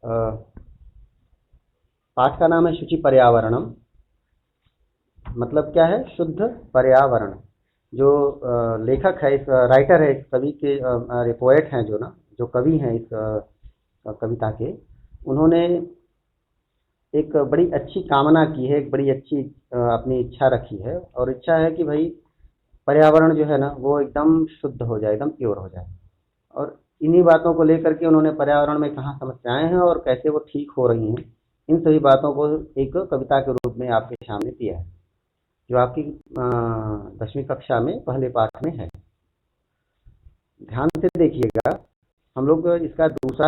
अ, पाठ का नाम है शुचि पर्यावरणम। मतलब क्या है? शुद्ध पर्यावरण। जो लेखक है, इस राइटर है, इस कवि के पोएट हैं, जो ना जो कवि हैं इस कविता के, उन्होंने एक बड़ी अच्छी कामना की है, एक बड़ी अच्छी अपनी इच्छा रखी है, और इच्छा है कि भाई पर्यावरण जो है ना वो एकदम शुद्ध हो जाए, एकदम प्योर हो जाए। और इन्हीं बातों को लेकर के उन्होंने पर्यावरण में कहाँ समस्याएं हैं और कैसे वो ठीक हो रही हैं, इन सभी बातों को एक कविता के रूप में आपके सामने दिया है, जो आपकी 10वीं कक्षा में पहले पाठ में है। ध्यान से देखिएगा। हम लोग इसका दूसरा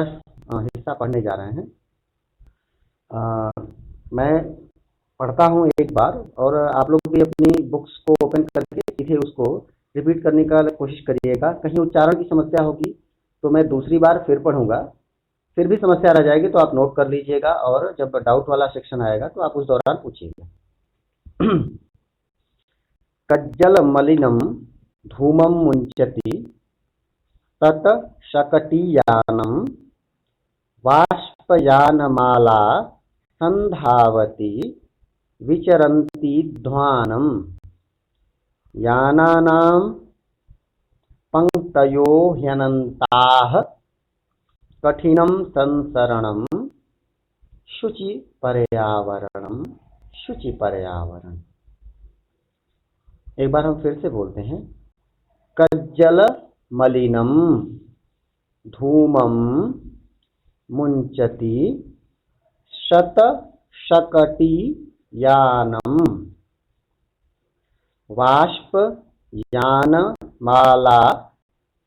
हिस्सा पढ़ने जा रहे हैं। अ, मैं पढ़ता हूँ एक बार, और आप लोग भी अपनी बुक्स को ओपन करके सीधे उसको रिपीट करने का कोशिश करिएगा। कहीं उच्चारण की समस्या होगी तो मैं दूसरी बार फिर पढ़ूंगा, फिर भी समस्या रह जाएगी तो आप नोट कर लीजिएगा, और जब डाउट वाला सेक्शन आएगा तो आप उस दौरान पूछिएगा। कज्जल मलिनम धूमम मुंचति तत शकटीयानम वाष्पयानमाला संधावति विचरन्ति ध्वानम यानानां पंक्तयो ह्यनन्ताः कठिनं संसरणं शुचि पर्यावरणम। शुचि पर्यावरण। एक बार हम फिर से बोलते हैं। कज्जल मलिनम धूमम मुंचति शत शकटी यानम वाष्प यान माला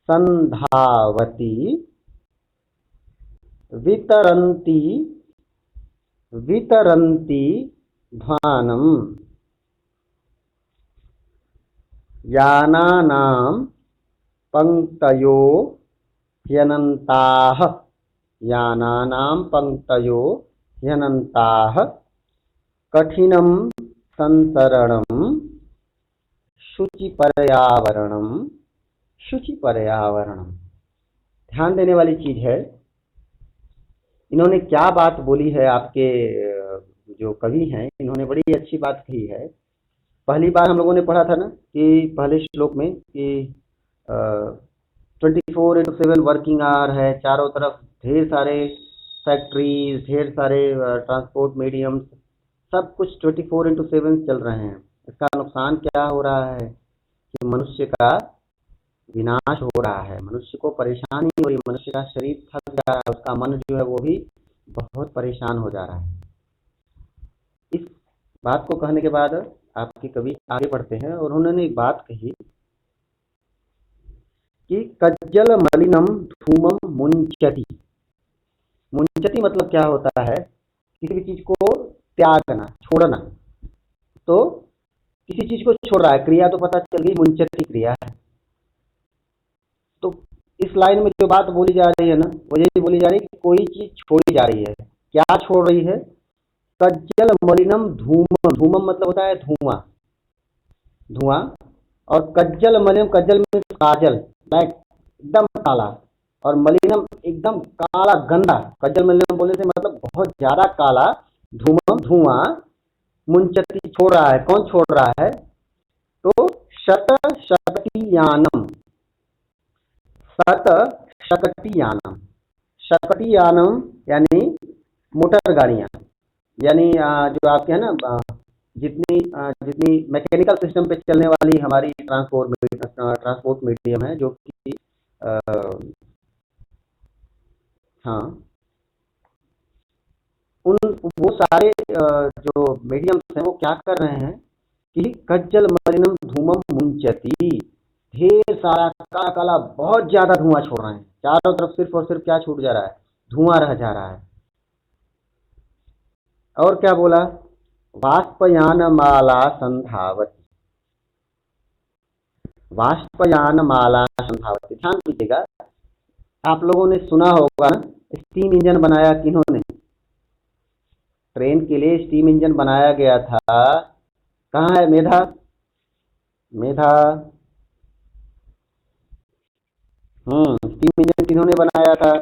संधावती वितरन्ति वितरन्ति ध्वानम यानानां पंक्तयो ह्यनन्ताः। यानानां पंक्तयो ह्यनन्ताः कठिनं संसरणं शुचि पर्यावरणम। शुचि पर्यावरणम। ध्यान देने वाली चीज है, इन्होंने क्या बात बोली है। आपके जो कवि हैं, इन्होंने बड़ी अच्छी बात कही है। पहली बार हम लोगों ने पढ़ा था ना कि पहले श्लोक में कि 24/7 वर्किंग आवर है, चारों तरफ ढेर सारे फैक्ट्रीज, ढेर सारे ट्रांसपोर्ट मीडियम, सब कुछ 24/7 चल रहे हैं। इसका नुकसान क्या हो रहा है कि मनुष्य का विनाश हो रहा है, मनुष्य को परेशानी हो रही है, मनुष्य का शरीर थक जा रहा है, उसका मन जो है वो भी बहुत परेशान हो जा रहा है। इस बात को कहने के बाद आपके कवि आगे बढ़ते हैं, और उन्होंने एक बात कही कि कज्जल मलिनम धूमम मुंचति। मुंचति मतलब क्या होता है? किसी भी चीज को त्यागना, छोड़ना। तो किसी चीज को छोड़ रहा है, क्रिया तो पता चल गई, मुंचति क्रिया है। तो इस लाइन में जो बात बोली जा रही है ना, वो ये बोली जा रही है कि कोई चीज छोड़ी जा रही है। क्या छोड़ रही है? कज्जल मलिनम धूमम। धूमम मतलब होता है धुआं, धुआं। और कज्जल मलिनम, कज्जल में काजल, ब्लैक, एकदम काला। और मलिनम एकदम काला, गंदा। कज्जल मलिनम बोलने से मतलब बहुत ज्यादा काला। धूमम धुआं। मुंचति छोड़ रहा है। कौन छोड़ रहा है? तो शत शकटियानम। शत शकटियानम। शकटियानम यानी मोटर गाड़ियां, यानी जो आपके है ना, जितनी जितनी मैकेनिकल सिस्टम पे चलने वाली हमारी ट्रांसपोर्ट मीडियम है, जो कि हाँ, उन वो सारे जो मीडियम्स हैं वो क्या कर रहे हैं कि कज्जल मलिनम धूमम मुंचति, ढेर सारा काला काला बहुत ज्यादा धुआं छोड़ रहे हैं। चारों तरफ सिर्फ और सिर्फ क्या छूट जा रहा है? धुआं रह जा रहा है। और क्या बोला? वाष्पयान माला संधावती। वाष्पयान माला संधावती। ध्यान दीजिएगा। आप लोगों ने सुना होगा ना, स्टीम इंजन बनाया किन्होंने? ट्रेन के लिए स्टीम इंजन बनाया गया था। कहाँ है मेधा? मेधा। स्टीम इंजन किन्होंने बनाया था?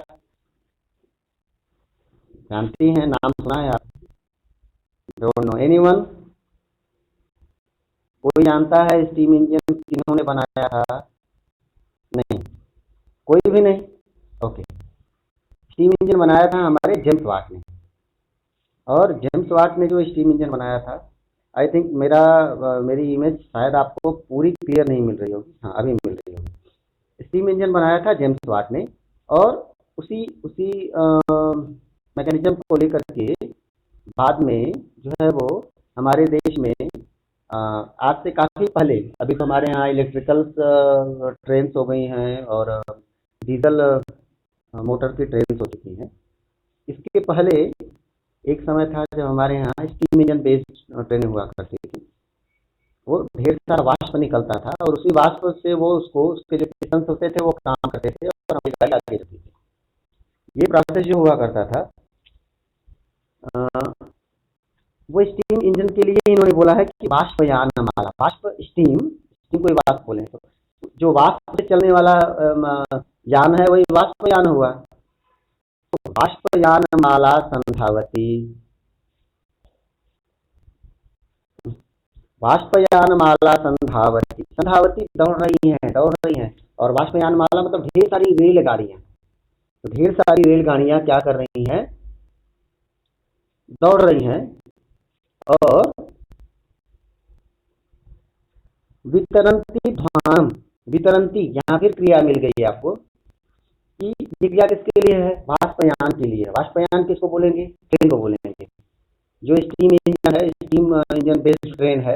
जानती हैं, नाम सुना है आप? Don't know anyone? कोई जानता है स्टीम इंजन किन्होंने बनाया था? नहीं, कोई भी नहीं। ओके, स्टीम इंजन बनाया था हमारे जेम्स वाट ने। और जेम्स वाट ने जो स्टीम इंजन बनाया था, आई थिंक मेरी इमेज शायद आपको पूरी क्लियर नहीं मिल रही होगी, हाँ अभी मिल रही होगी। स्टीम इंजन बनाया था जेम्स वाट ने, और उसी उसी मैकेनिज्म को लेकर के बाद में जो है वो हमारे देश में आज से काफ़ी पहले, अभी तो हमारे यहाँ इलेक्ट्रिकल ट्रेन्स हो गई हैं और डीजल मोटर की ट्रेन्स हो चुकी हैं। इसके पहले एक समय था जब हमारे यहाँ स्टीम इंजन बेस्ड ट्रेनें हुआ करती थी। वो ढेर सारा वाष्प निकलता था और उसी वाष्प से वो उसके जो पिस्टन्स होते थे वो काम करते थे और हमारी गाड़ी आगे रहती थी। ये प्रोसेस जो हुआ करता था, वो स्टीम इंजन के लिए इन्होंने बोला है कि वाष्पयान माला, वाष्प स्टीम को वाष्प बोले, तो जो वाष्प से चलने वाला यान है वही वाष्पयान हुआ। तो वाष्पयान माला संधावती, वाष्पयान माला संधावती, संधावती दौड़ रही है। और वाष्पयान माला मतलब ढेर सारी रेलगाड़ियां, तो ढेर सारी रेलगाड़ियां क्या कर रही हैं, दौड़ रही हैं। और वितरंती ध्वानम, वितरंती यहाँ फिर क्रिया मिल गई है आपको कि ये क्रिया किसके लिए है? वाष्पयान के लिए। वाष्पयान किसको बोलेंगे? ट्रेन को बोलेंगे। जो स्टीम इंजन है, स्टीम इंजन बेस्ड ट्रेन है,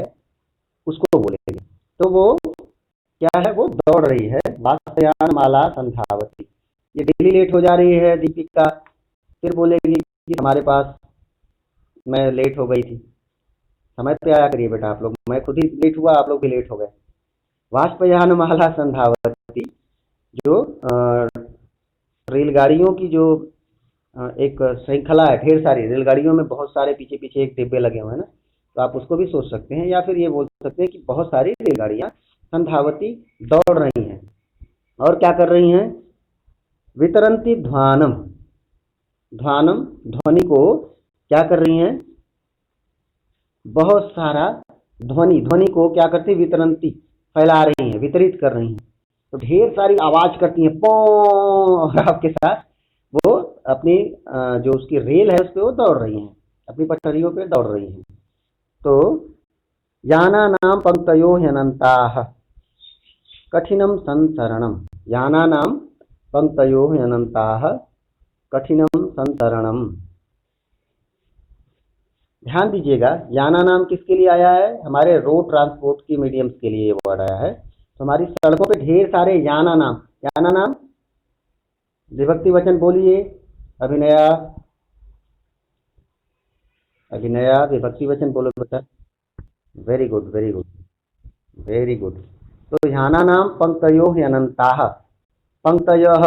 उसको बोलेंगे। तो वो क्या है, वो दौड़ रही है। वाष्पयान माला संधावती। ये डेली लेट हो जा रही है दीपिका, फिर बोलेगी कि हमारे पास मैं लेट हो गई थी। समय पे आया करिए बेटा आप लोग, मैं खुद ही लेट हुआ, आप लोग भी लेट हो गए। वाष्पयान माला संधावती, जो रेलगाड़ियों की जो एक श्रृंखला है, ढेर सारी रेलगाड़ियों में बहुत सारे पीछे पीछे एक डिब्बे लगे हुए हैं ना, तो आप उसको भी सोच सकते हैं, या फिर ये बोल सकते हैं कि बहुत सारी रेलगाड़ियां संधावती दौड़ रही हैं। और क्या कर रही हैं? वितरंती ध्वानम, ध्वानम ध्वनि को क्या कर रही हैं? बहुत सारा ध्वनि को क्या करती है? वितरंती, फैला रही हैं, वितरित कर रही हैं। तो ढेर सारी आवाज करती हैं पौ, और आपके साथ वो अपनी जो उसकी रेल है उस पर वो दौड़ रही हैं, अपनी पटरियों पे दौड़ रही हैं। तो याना नाम पंक्तयो ह्यनन्ताः कठिनम संसरणम, याना नाम पंक्तयो ह्यनन्ताः कठिनम संसरणम। ध्यान दीजिएगा, याना नाम किसके लिए आया है? हमारे रोड ट्रांसपोर्ट की मीडियम्स के लिए ये वर्ड आया है। तो हमारी सड़कों पे ढेर सारे याना नाम विभक्ति वचन बोलिए। अभिनया, अभिनया विभक्ति वचन बोलो बेटा। Very good, very good, very good. तो याना नाम पंक्तयो हि अनंताः, पंक्तयः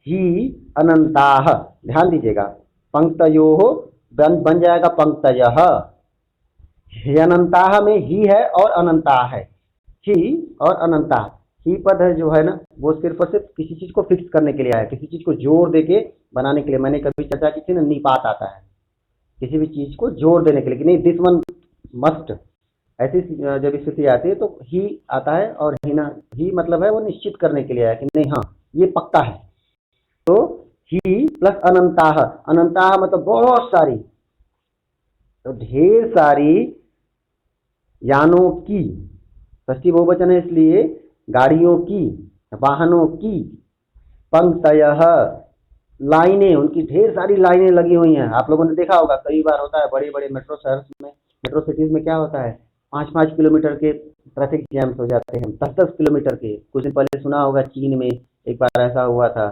ही अनंताः। ध्यान दीजिएगा, पंक्तयो बन जाएगा पंक्तयः, अनंताः में ही है और अनंता है, ही और अनंता। ही पद है जो है ना, वो सिर्फ और सिर्फ किसी चीज को फिक्स करने के लिए आया, किसी चीज को जोड़ देके बनाने के लिए। मैंने कभी चर्चा की थी ना, निपात आता है किसी भी चीज को जोड़ देने के लिए कि नहीं दिस वन मस्ट, ऐसी जब स्थिति आती है तो ही आता है। और ही ना, ही मतलब है वो निश्चित करने के लिए आया कि नहीं हाँ ये पक्का है। तो ही प्लस अनंताः, अनंताः मतलब बहुत सारी, तो ढेर सारी यानों की, षष्ठी बहुवचन है इसलिए गाड़ियों की, वाहनों की, पंक्तयः लाइनें, उनकी ढेर सारी लाइनें लगी हुई हैं। आप लोगों ने देखा होगा, कई बार होता है बड़े बड़े मेट्रो शहर में, मेट्रो सिटीज में क्या होता है, 5-5 किलोमीटर के ट्रैफिक जैम्स हो जाते हैं, 10-10 किलोमीटर के। कुछ दिन पहले सुना होगा चीन में एक बार ऐसा हुआ था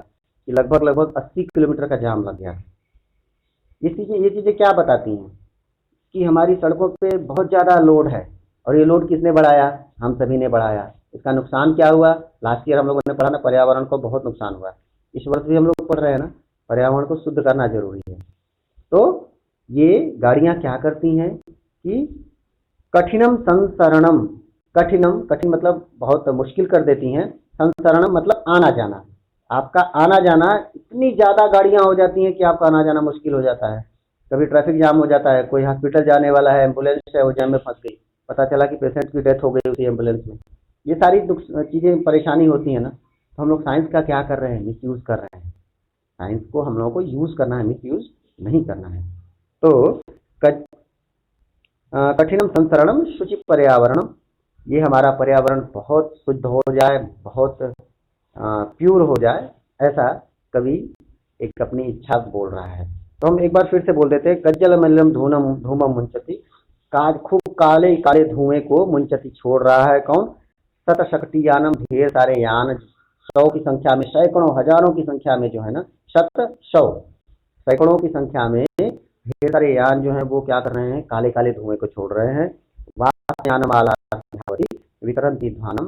कि लगभग 80 किलोमीटर का जाम लग गया। ये चीज़ें क्या बताती हैं कि हमारी सड़कों पे बहुत ज़्यादा लोड है, और ये लोड किसने बढ़ाया? हम सभी ने बढ़ाया। इसका नुकसान क्या हुआ? लास्ट ईयर हम लोगों ने पढ़ा ना, पर्यावरण को बहुत नुकसान हुआ। इस वर्ष भी हम लोग पढ़ रहे हैं ना, पर्यावरण को शुद्ध करना जरूरी है। तो ये गाड़ियां क्या करती हैं कि कठिनम संसरणम, कठिनम, कठिन मतलब बहुत मुश्किल कर देती हैं, संसरणम मतलब आना जाना। आपका आना जाना, इतनी ज़्यादा गाड़ियां हो जाती हैं कि आपका आना जाना मुश्किल हो जाता है। कभी ट्रैफिक जाम हो जाता है, कोई हॉस्पिटल जाने वाला है, एम्बुलेंस है वो जाम में फंस गई, पता चला कि पेशेंट की डेथ हो गई उसी एम्बुलेंस में। ये सारी चीज़ें परेशानी होती है ना, तो हम लोग साइंस का क्या कर रहे हैं, मिस यूज़ कर रहे हैं। साइंस को हम लोगों को यूज़ करना है, मिस यूज़ नहीं करना है। तो कठिनम संसरणम शुचि पर्यावरणम, ये हमारा पर्यावरण बहुत शुद्ध हो जाए, बहुत प्योर हो जाए, ऐसा कवि एक अपनी इच्छा बोल रहा है। तो हम एक बार फिर से बोल देते हैं, कज्जल मल्लम धूनम धूमम मुंचती, काज खूब काले काले धुएं को मुंचती छोड़ रहा है कौन, शतशक्ति यानम, ढेर सारे यान, 100 की संख्या में, सैकड़ों हजारों की संख्या में जो है ना, शत 100 सैकड़ों की संख्या में ढेर सारे यान जो है वो क्या कर रहे हैं, काले काले धुएं को छोड़ रहे हैं। वाष्पयानमाला संधावती वितरंती ध्वानम,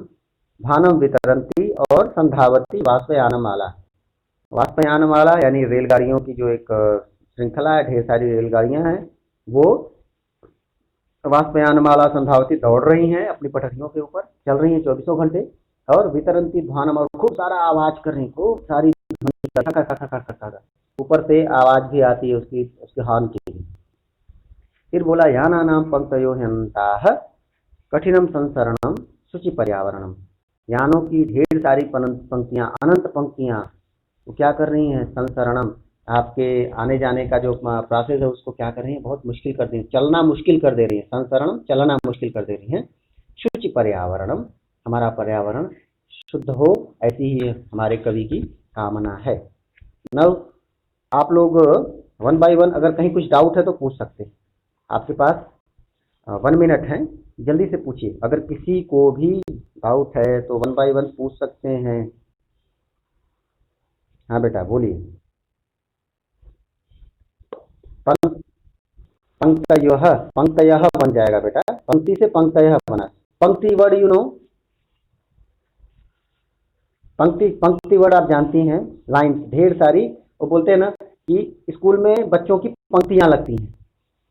भानम वितरंती और संधावती वाष्पयानमाला। वाष्पयानमाला यानी रेलगाड़ियों की जो एक श्रृंखला है, ढेर सारी रेलगाड़ियां हैं, वो वाष्पयानमाला संधावती दौड़ रही हैं, अपनी पटरियों के ऊपर चल रही हैं 24 घंटे, और वितरंती ध्वानम, और खूब सारा आवाज कर रही, खूब सारी ऊपर से आवाज भी आती है उसके हॉर्न की। फिर बोला याना नाम पंक्तयो हंताह कठिनम संसरणम शुचि पर्यावरणम, यानों की ढेर सारी पंक्तियां, अनंत पंक्तियां, वो क्या कर रही हैं, संसरणम, आपके आने जाने का जो प्रोसेस है उसको क्या कर रही है, बहुत मुश्किल कर दी, चलना मुश्किल कर दे रही है, संसरणम चलना मुश्किल कर दे रही है। शुचि पर्यावरणम, हमारा पर्यावरण शुद्ध हो, ऐसी ही हमारे कवि की कामना है। नव आप लोग 1 बाय 1 अगर कहीं कुछ डाउट है तो पूछ सकते हैं, आपके पास 1 मिनट है, जल्दी से पूछिए। अगर किसी को भी डाउट है तो 1 बाय 1 पूछ सकते हैं। हाँ बेटा बोलिए। पंक्तयः बन जाएगा बेटा, पंक्ति से पंक्तयः बना। पंक्ति वर्ड यू नो, पंक्ति वर्ड आप जानती हैं, लाइन ढेर सारी, वो बोलते हैं ना कि स्कूल में बच्चों की पंक्तियां लगती हैं,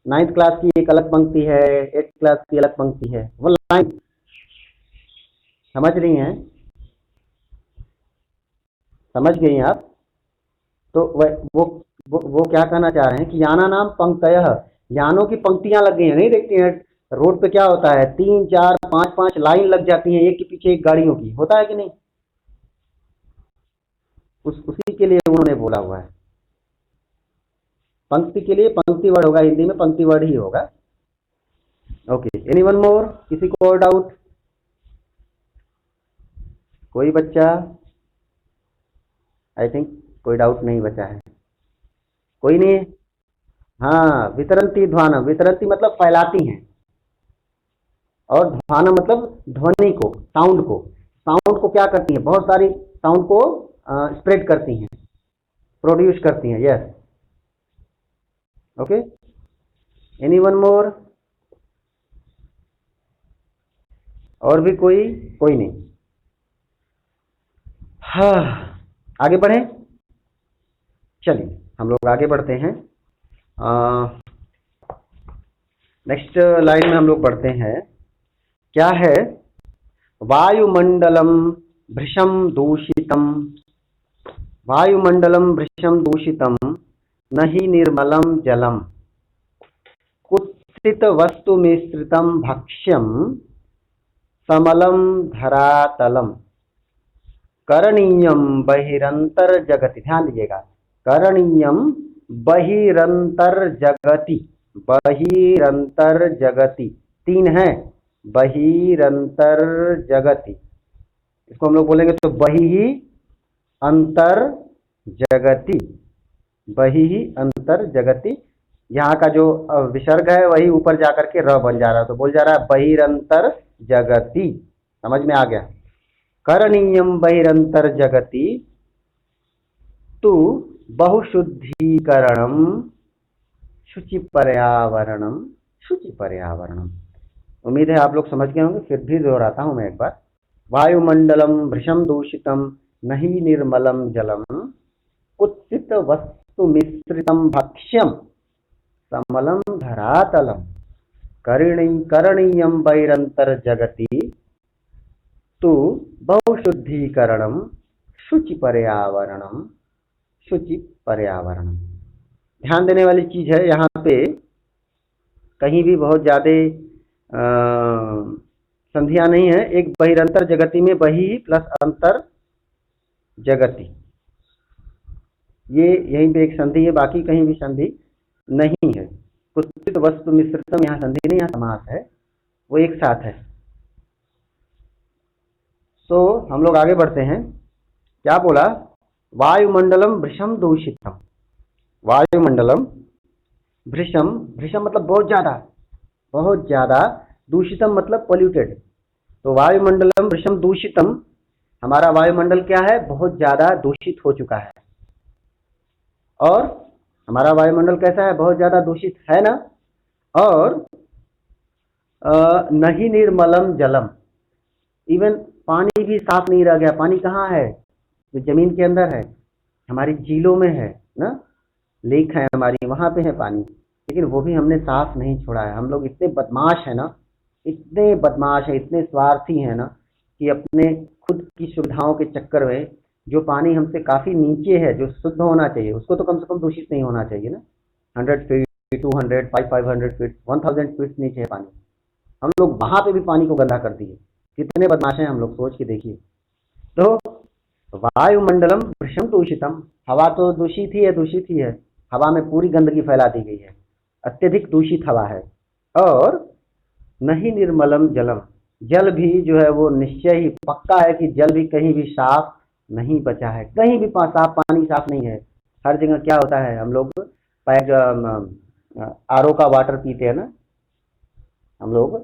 9th क्लास की एक अलग पंक्ति है, 8th क्लास की अलग पंक्ति है, वो लाइन, समझ रही हैं, समझ गई हैं आप। तो वो क्या कहना चाह रहे हैं कि याना नाम पंक्तयः, यानों की पंक्तियां लग गई हैं, नहीं देखती हैं रोड पे क्या होता है, 3 4 5 5 लाइन लग जाती हैं एक के पीछे एक गाड़ियों की, होता है कि नहीं, उसी के लिए उन्होंने बोला हुआ है। पंक्ति के लिए पंक्ति वर्ड होगा, हिंदी में पंक्ति वर्ड ही होगा। ओके, एनीवन मोर, किसी को और डाउट, कोई बच्चा, आई थिंक कोई डाउट नहीं बचा है, कोई नहीं। हाँ, वितरंती ध्वानम, वितरंती मतलब फैलाती हैं, और ध्वानम मतलब ध्वनि को, साउंड को, साउंड को क्या करती हैं, बहुत सारी साउंड को स्प्रेड करती हैं, प्रोड्यूस करती हैं। यस, ओके, एनीवन मोर, और भी कोई नहीं। हाँ, आगे बढ़े, चलिए हम लोग आगे बढ़ते हैं। नेक्स्ट लाइन में हम लोग बढ़ते हैं, क्या है, वायुमंडलम भृशम दूषितम, वायुमंडलम भृशम दूषितम न हि निर्मलम जलम, कुत्सित वस्तु मिश्रितम भक्ष्यम समलम धरातलम, करणीयम बहिरंतर जगति, ध्यान दीजिएगा, करणीयम बहिरंतर जगति, बहिरंतर जगति 3 है, बहिरंतर जगति, इसको हम लोग बोलेंगे तो बहि ही अंतर जगति, बहि ही अंतर जगति, यहाँ का जो विसर्ग है वही ऊपर जाकर के र बन जा रहा है, तो बोल जा रहा है बहिरंतर जगति, समझ में आ गया। करणीयम बहिरंतर जगति तु बहुशुद्धीकरणम शुचि पर्यावरणम, शुचि पर्यावरणम। उम्मीद है आप लोग समझ गए होंगे, फिर भी दोहराता हूं मैं एक बार। वायुमंडलम भृशम दूषितम नहि निर्मलम जलम, कुत्सित वस्तु मिश्रितम भक्ष्यम समलम धरातलम, करणीयम बहिरंतर जगति तु बहुशुद्धीकरणम शुचि पर्यावरणम, शुचि पर्यावरणम। ध्यान देने वाली चीज है यहाँ पे, कहीं भी बहुत ज्यादा संधियां नहीं है। एक बहिरंतर जगति में बहि प्लस अंतर जगति, ये यहीं पे एक संधि है, बाकी कहीं भी संधि नहीं है। कुत्सित वस्तु मिश्रितम, यहाँ संधि नहीं, यहाँ समास है, वो एक साथ है। तो हम लोग आगे बढ़ते हैं। क्या बोला? वायुमंडलम भृशम दूषितम। वायुमंडलम भृशम, भृशम मतलब बहुत ज्यादा, बहुत ज्यादा, दूषितम मतलब पोल्यूटेड। तो वायुमंडलम भृशम दूषितम, हमारा वायुमंडल क्या है? बहुत ज्यादा दूषित हो चुका है। और हमारा वायुमंडल कैसा है? बहुत ज्यादा दूषित है ना। और नहीं निर्मलम जलम, इवन पानी भी साफ नहीं रह गया। पानी कहाँ है? जो जमीन के अंदर है, हमारी झीलों में है ना, लेक है हमारी, वहां पे है पानी, लेकिन वो भी हमने साफ नहीं छोड़ा है। हम लोग इतने बदमाश है ना, इतने बदमाश है, इतने स्वार्थी है ना, कि अपने खुद की सुविधाओं के चक्कर में जो पानी हमसे काफी नीचे है, जो शुद्ध होना चाहिए, उसको तो कम से कम दूषित नहीं होना चाहिए ना। 100 फीट, 200, 500 फीट, 1000 फीट नीचे है पानी, हम लोग वहां पे भी पानी को गंदा कर दिए। कितने बदमाश हैं हम लोग, सोच के देखिए। तो वायुमंडलम भृशम दूषितम, हवा तो दूषित ही है, दूषित ही है। हवा में पूरी गंदगी फैला दी गई है, अत्यधिक दूषित हवा है। और नहीं निर्मलम जलम, जल भी जो है वो निश्चय ही पक्का है कि जल भी कहीं भी साफ नहीं बचा है, कहीं भी साफ पानी साफ नहीं है। हर जगह क्या होता है, हम लोग पैक आरओ का वाटर पीते हैं ना, हम लोग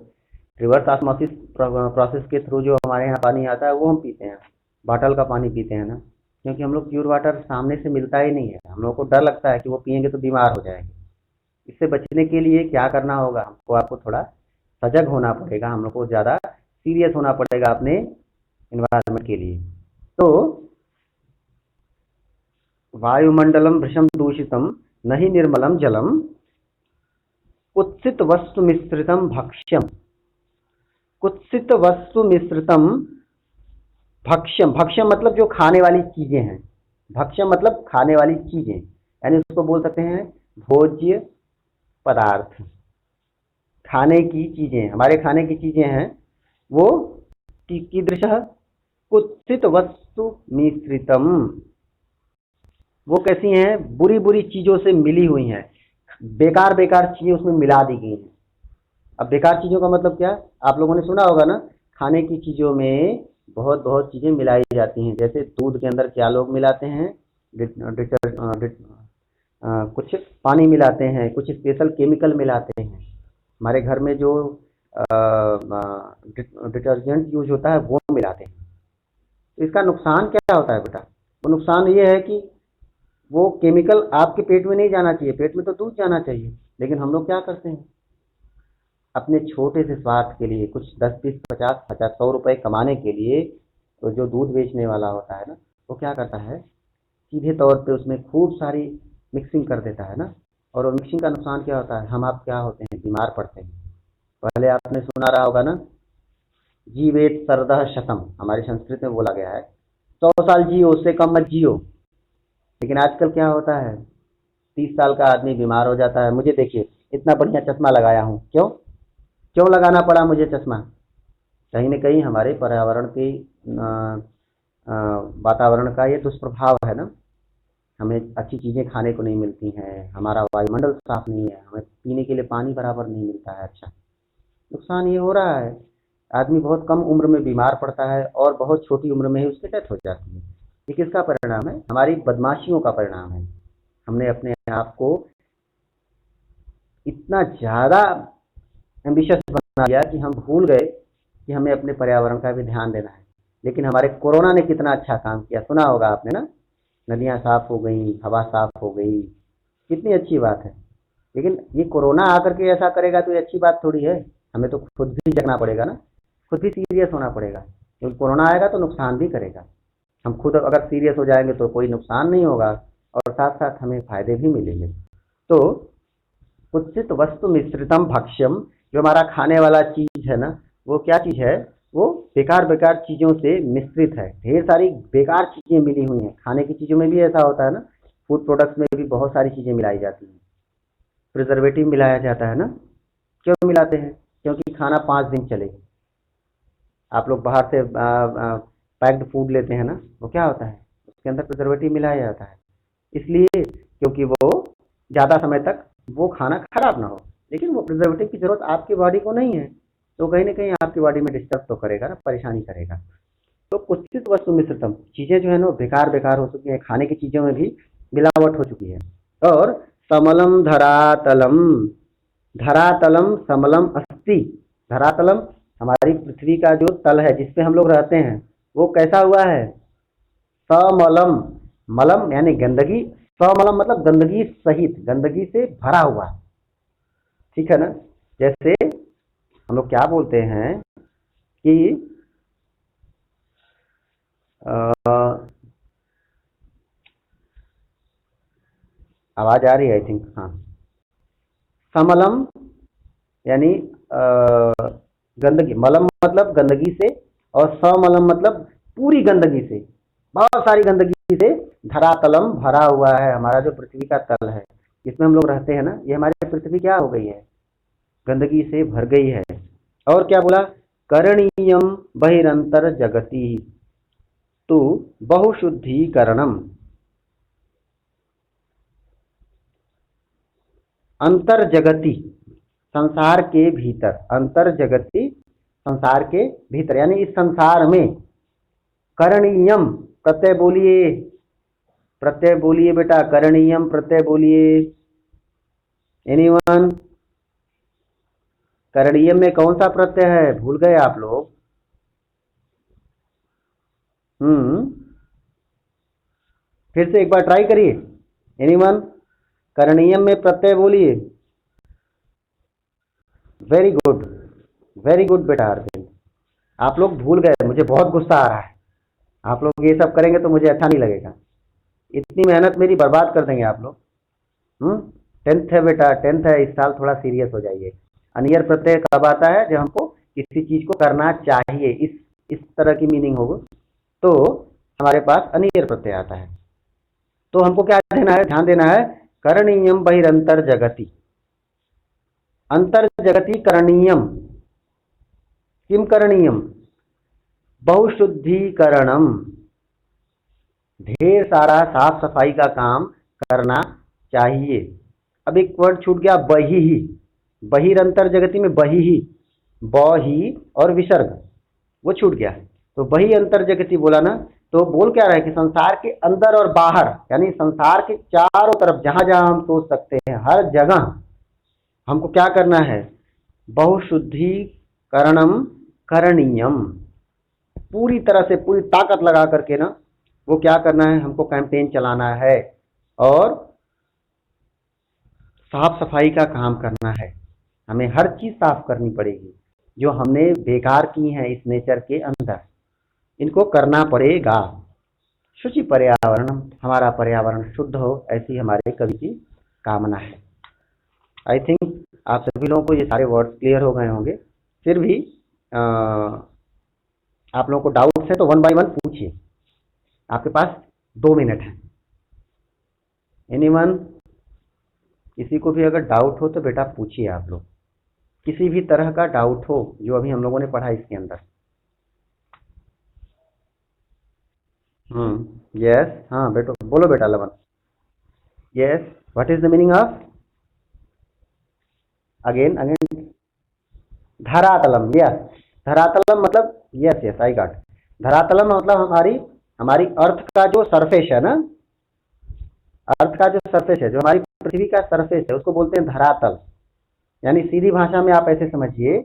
रिवर्स ऑस्मोसिस प्रोसेस के थ्रू जो हमारे यहाँ पानी आता है वो हम पीते हैं, बॉटल का पानी पीते हैं ना, क्योंकि हम लोग प्योर वाटर सामने से मिलता ही नहीं है। हम लोग को डर लगता है कि वो पियेंगे तो बीमार हो जाएंगे। इससे बचने के लिए क्या करना होगा हमको? आपको थोड़ा सजग होना पड़ेगा, हम लोग को ज़्यादा सीरियस होना पड़ेगा अपने इन्वायरमेंट के लिए। तो वायुमंडलम भृशम दूषितम नहीं निर्मलम जलम कुत्सित वस्तु मिश्रितम भक्ष्यम। कुत्सित वस्तु मिश्रितम भक्ष्यम, भक्ष्यम मतलब जो खाने वाली चीजें हैं, भक्ष्यम मतलब खाने वाली चीजें, यानी उसको बोल सकते हैं भोज्य पदार्थ, खाने की चीजें, हमारे खाने की चीजें हैं वो कीदृशः कुत्सित वस्तु मिश्रितम, वो कैसी हैं? बुरी बुरी चीजों से मिली हुई हैं, बेकार बेकार चीजें उसमें मिला दी गई हैं। अब बेकार चीजों का मतलब क्या? आप लोगों ने सुना होगा ना, खाने की चीजों में बहुत बहुत चीजें मिलाई जाती हैं। जैसे दूध के अंदर क्या लोग मिलाते हैं? कुछ पानी मिलाते हैं, कुछ स्पेशल केमिकल मिलाते हैं। हमारे घर में जो डिटर्जेंट यूज होता है वो मिलाते हैं। तो इसका नुकसान क्या होता है बेटा? वो नुकसान ये है कि वो केमिकल आपके पेट में नहीं जाना चाहिए, पेट में तो दूध जाना चाहिए, लेकिन हम लोग क्या करते हैं? अपने छोटे से स्वार्थ के लिए, कुछ 10, 20, 50, 100 रुपए कमाने के लिए, तो जो दूध बेचने वाला होता है ना, वो क्या करता है? सीधे तौर पे उसमें खूब सारी मिक्सिंग कर देता है ना। और वो मिक्सिंग का नुकसान क्या होता है? हम आप क्या होते हैं? बीमार पड़ते हैं। पहले आपने सुना रहा होगा ना, जीवेत सरदह शतम, हमारी संस्कृत में बोला गया है 100 साल जियो, उससे कम मत जियो। लेकिन आजकल क्या होता है? 30 साल का आदमी बीमार हो जाता है। मुझे देखिए, इतना बढ़िया चश्मा लगाया हूँ, क्यों क्यों लगाना पड़ा मुझे चश्मा? कहीं न कहीं हमारे पर्यावरण के वातावरण का ये दुष्प्रभाव है ना। हमें अच्छी चीज़ें खाने को नहीं मिलती हैं, हमारा वायुमंडल साफ नहीं है, हमें पीने के लिए पानी बराबर नहीं मिलता है। अच्छा, नुकसान ये हो रहा है, आदमी बहुत कम उम्र में बीमार पड़ता है और बहुत छोटी उम्र में ही उसकी डेथ हो जाती है। ये किसका परिणाम है? हमारी बदमाशियों का परिणाम है। हमने अपने आप को इतना ज़्यादा एम्बिशियस बना दिया कि हम भूल गए कि हमें अपने पर्यावरण का भी ध्यान देना है। लेकिन हमारे कोरोना ने कितना अच्छा काम किया, सुना होगा आपने ना, नदियाँ साफ हो गई, हवा साफ हो गई, कितनी अच्छी बात है। लेकिन ये कोरोना आकर के ऐसा करेगा तो ये अच्छी बात थोड़ी है। हमें तो खुद भी जगना पड़ेगा ना, खुद भी सीरियस होना पड़ेगा, क्योंकि कोरोना आएगा तो नुकसान भी करेगा। हम खुद अगर सीरियस हो जाएंगे तो कोई नुकसान नहीं होगा और साथ साथ हमें फायदे भी मिलेंगे। तो कुत्सित वस्तु मिश्रितम भक्ष्यम, जो हमारा खाने वाला चीज है ना, वो क्या चीज है? वो बेकार बेकार चीजों से मिश्रित है। ढेर सारी बेकार चीजें मिली हुई हैं। खाने की चीजों में भी ऐसा होता है ना, फूड प्रोडक्ट्स में भी बहुत सारी चीज़ें मिलाई जाती हैं, प्रिजर्वेटिव मिलाया जाता है ना। क्यों मिलाते हैं? क्योंकि खाना 5 दिन चले। आप लोग बाहर से पैक्ड फूड लेते हैं ना, वो क्या होता है, उसके अंदर प्रिजर्वेटिव मिलाया जाता है, इसलिए क्योंकि वो ज़्यादा समय तक वो खाना खराब ना हो। लेकिन वो प्रिजर्वेटिव की ज़रूरत आपकी बॉडी को नहीं है, तो कहीं ना कहीं आपकी बॉडी में डिस्टर्ब तो करेगा ना, परेशानी करेगा। तो कुत्सित वस्तु मिश्रितम, चीज़ें जो है ना बेकार बेकार हो चुकी हैं, खाने की चीज़ों में भी मिलावट हो चुकी है। और समलम धरातलम, धरातलम समलम अस्ति, धरातलम हमारी पृथ्वी का जो तल है जिसपे हम लोग रहते हैं, वो कैसा हुआ है? समलम, मलम यानी गंदगी, समलम मतलब गंदगी सहित, गंदगी से भरा हुआ, ठीक है ना। जैसे हम लोग क्या बोलते हैं कि आवाज आ रही है, आई थिंक, हाँ। समलम यानी गंदगी, मलम मतलब गंदगी से, और समलम मतलब पूरी गंदगी से, बहुत सारी गंदगी से धरातलम भरा हुआ है। हमारा जो पृथ्वी का तल है जिसमें हम लोग रहते हैं ना, ये हमारी पृथ्वी क्या हो गई है? गंदगी से भर गई है। और क्या बोला? करणीयम बहिरंतर जगति तो बहुशुद्धिकरणम, अंतर जगति संसार के भीतर, अंतर जगति संसार के भीतर यानी इस संसार में, करणीयम प्रत्यय बोलिए, प्रत्यय बोलिए बेटा, करणीयम प्रत्यय बोलिए। एनीवन? करणीयम में कौन सा प्रत्यय है, भूल गए आप लोग? फिर से एक बार ट्राई करिए। एनीवन? करणीयम में प्रत्यय बोलिए। वेरी गुड, वेरी गुड बेटा अरविंद। आप लोग भूल गए, मुझे बहुत गुस्सा आ रहा है। आप लोग ये सब करेंगे तो मुझे अच्छा नहीं लगेगा, इतनी मेहनत मेरी बर्बाद कर देंगे आप लोग। 10th है बेटा, 10th है, इस साल थोड़ा सीरियस हो जाइए। अनियर प्रत्यय कब आता है? जब हमको किसी चीज को करना चाहिए, इस तरह की मीनिंग हो तो हमारे पास अनियर प्रत्यय आता है। तो हमको क्या देना है, ध्यान देना है, करणीयम बहिरंतर जगति, अंतर जगति करणीयम, किम करणीयम? बहुशुद्धिकरणम, ढेर सारा साफ सफाई का काम करना चाहिए। अब एक वर्ड छूट गया, बही ही, बहिरंतर जगति में बही ही, बही और विसर्ग वो छूट गया। तो बही अंतर जगति बोला ना, तो बोल क्या रहा है कि संसार के अंदर और बाहर, यानी संसार के चारों तरफ जहां जहां हम सोच सकते हैं, हर जगह हमको क्या करना है? बहुशुद्धिकरणम करणीयम, पूरी तरह से पूरी ताकत लगा करके ना वो क्या करना है, हमको कैंपेन चलाना है और साफ सफाई का काम करना है। हमें हर चीज साफ करनी पड़ेगी जो हमने बेकार की है इस नेचर के अंदर, इनको करना पड़ेगा। शुचि पर्यावरण, हमारा पर्यावरण शुद्ध हो, ऐसी हमारे कवि की कामना है। आई थिंक आप सभी लोगों को ये सारे वर्ड्स क्लियर हो गए होंगे। फिर भी आप लोगों को डाउट्स है तो 1 बाय 1 पूछिए, आपके पास 2 मिनट है। एनीवन? किसी को भी अगर डाउट हो तो बेटा पूछिए, आप लोग किसी भी तरह का डाउट हो जो अभी हम लोगों ने पढ़ा इसके अंदर। यस, हाँ बेटो, बोलो बेटा Lavan. Yes, what is the meaning of? Again again? धरातलम, यस, धरातलम मतलब, यस यस आई गॉट। धरातलम मतलब हमारी हमारी अर्थ का जो सरफेस है ना, अर्थ का जो सरफेस है, जो हमारी पृथ्वी का सरफेस है, उसको बोलते हैं धरातल। यानी सीधी भाषा में आप ऐसे समझिए,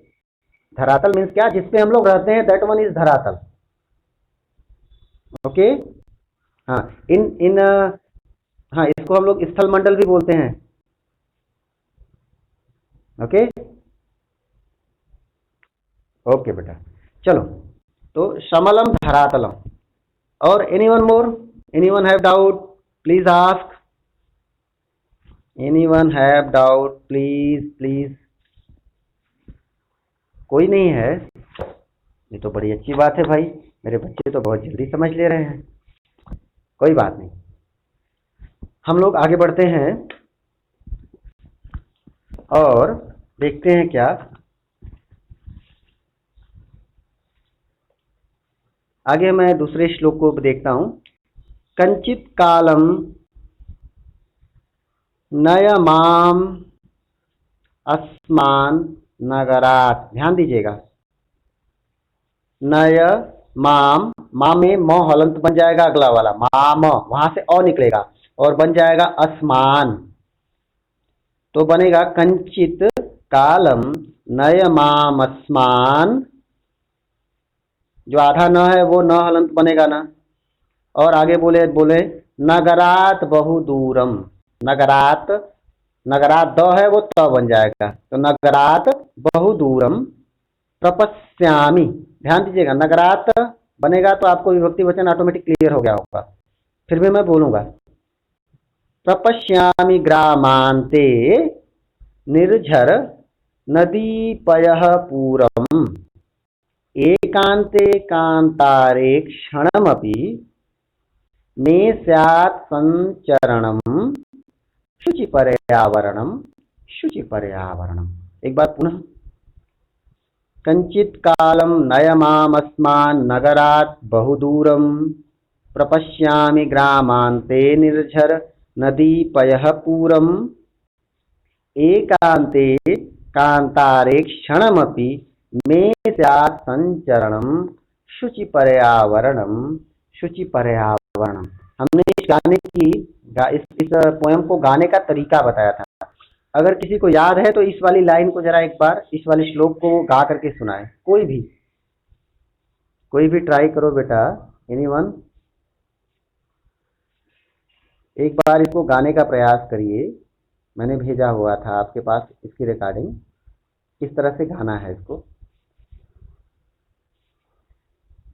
धरातल मीन्स क्या? जिसपे हम लोग रहते हैं, दैट वन इज धरातल। ओके, हाँ, इन इन हाँ, इसको हम लोग स्थल मंडल भी बोलते हैं। ओके ओके बेटा, चलो, तो समलम धरातलम। और anyone more? Anyone have doubt? Please ask. Anyone have doubt? Please please. कोई नहीं है? ये तो बड़ी अच्छी बात है भाई, मेरे बच्चे तो बहुत जल्दी समझ ले रहे हैं। कोई बात नहीं, हम लोग आगे बढ़ते हैं और देखते हैं क्या आगे। मैं दूसरे श्लोक को देखता हूं। कंचित कालम नयमाम अस्मान नगरात। ध्यान दीजिएगा, नय माम, माम में म हलंत बन जाएगा, अगला वाला माम वहां से अ निकलेगा और बन जाएगा अस्मान। तो बनेगा कंचित कालम नयमाम अस्मान, जो आधा न है वो न हलंत बनेगा ना। और आगे बोले बोले नगरात बहु दूरम। नगरात, नगरात द है वो त बन जाएगा, तो नगरात बहु दूरम प्रपश्यामि। ध्यान दीजिएगा, नगरात बनेगा तो आपको विभक्ति वचन ऑटोमेटिक क्लियर हो गया होगा। फिर भी मैं बोलूंगा, प्रपश्यामि ग्रामांते निर्झर नदीपयः पूरम एकांते कांतारे क्षणमपि मे स्यात् संचरणम शुचि पर्यावरणम शुचि पर्यावरणम। एक बार पुनः, कंचित कालम नयमामस्मान् नगरात् बहुदूरम प्रपश्यामि ग्रामांते निर्झर नदीपयः पूरम एकांते कांतारे क्षणमपि मे स्यात् संचरणम शुचि पर्यावरणम शुचि पर्यावरणम। हमने इस गाने की इस पोयम को गाने का तरीका बताया था। अगर किसी को याद है तो इस वाली लाइन को जरा एक बार, इस वाले श्लोक को गा करके सुनाए। कोई भी ट्राई करो बेटा, एनीवन, एक बार इसको गाने का प्रयास करिए। मैंने भेजा हुआ था आपके पास इसकी रिकॉर्डिंग, किस तरह से गाना है इसको।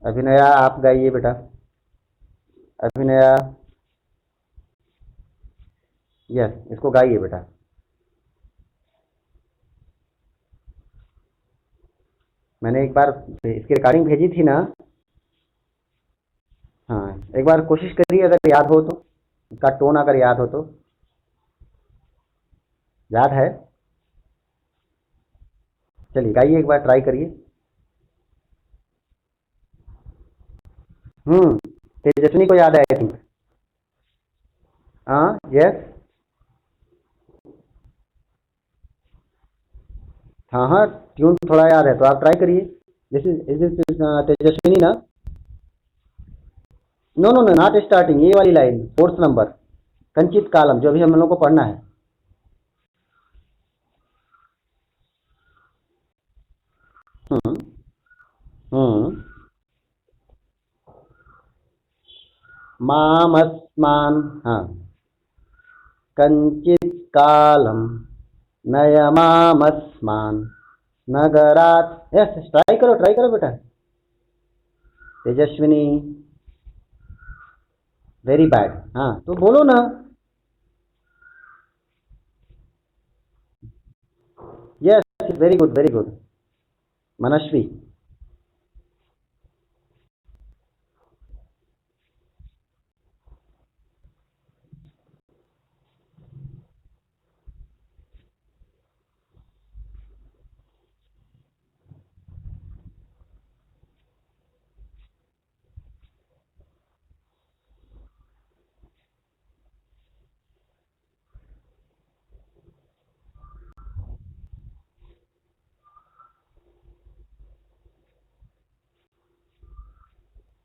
अभिनया आप गाइए बेटा, अभिनया, यस, इसको गाइए बेटा। मैंने एक बार इसकी रिकॉर्डिंग भेजी थी ना। हाँ, एक बार कोशिश करिए, अगर याद हो तो, इसका टोन अगर याद हो तो। याद है? चलिए गाइए, एक बार ट्राई करिए। तेजस्विनी को याद है आई थिंक। हाँ, यस, हाँ हाँ, ट्यून थोड़ा याद है तो आप ट्राई करिए। दिस इज तेजस्विनी ना? No no no, not starting, ये वाली लाइन, फोर्थ नंबर, कंचित कालम, जो अभी हम लोग को पढ़ना है। हम्म हम्म मामस्मान, हाँ, कंचित कालम नयमामस्मान नगरात। यस, ट्राई करो बेटा तेजस्विनी। वेरी बैड, हाँ तो बोलो ना। Yes, very good very good. Manasvi,